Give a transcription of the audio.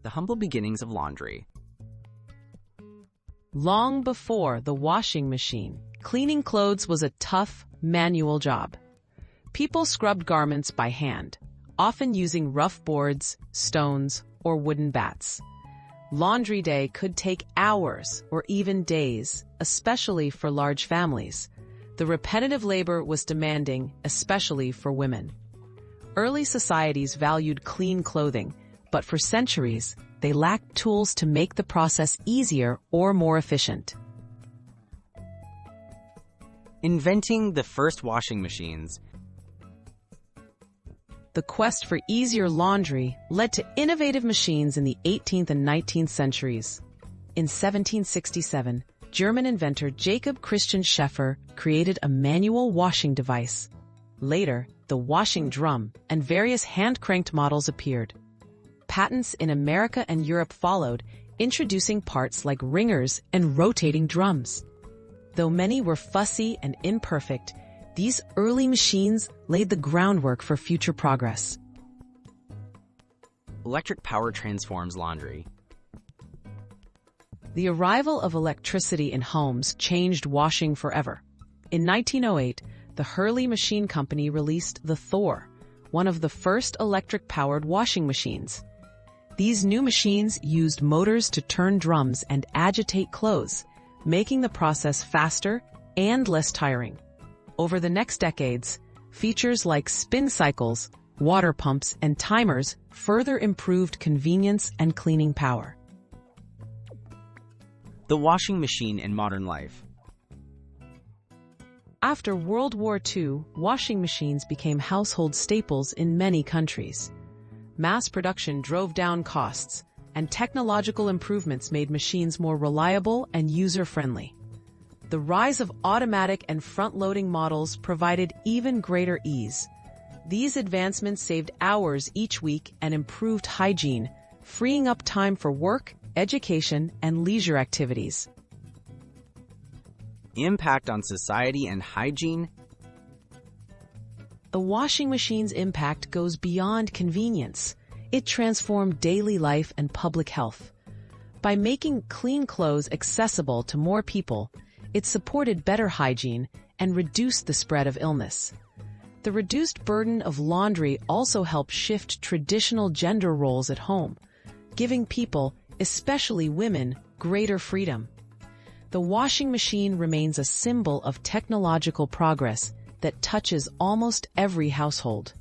the humble beginnings of laundry. Long before the washing machine, cleaning clothes was a tough, manual job. People scrubbed garments by hand, often using rough boards, stones, or wooden bats. Laundry day could take hours or even days, especially for large families. The repetitive labor was demanding, especially for women. Early societies valued clean clothing, but for centuries, they lacked tools to make the process easier or more efficient. Inventing the first washing machines. The quest for easier laundry led to innovative machines in the 18th and 19th centuries. In 1767, German inventor Jacob Christian Scheffer created a manual washing device. Later, the washing drum and various hand-cranked models appeared. Patents in America and Europe followed, introducing parts like wringers and rotating drums. Though many were fussy and imperfect, these early machines laid the groundwork for future progress. Electric power transforms laundry. The arrival of electricity in homes changed washing forever. In 1908, the Hurley Machine Company released the Thor, one of the first electric-powered washing machines. These new machines used motors to turn drums and agitate clothes, making the process faster and less tiring. Over the next decades, features like spin cycles, water pumps, and timers further improved convenience and cleaning power. The washing machine in modern life. After World War II, washing machines became household staples in many countries. Mass production drove down costs, and technological improvements made machines more reliable and user-friendly. The rise of automatic and front-loading models provided even greater ease. These advancements saved hours each week and improved hygiene, freeing up time for work, education, and leisure activities. Impact on society and hygiene. The washing machine's impact goes beyond convenience. It transformed daily life and public health. By making clean clothes accessible to more people, it supported better hygiene and reduced the spread of illness. The reduced burden of laundry also helped shift traditional gender roles at home, giving people, especially women, greater freedom. The washing machine remains a symbol of technological progress that touches almost every household.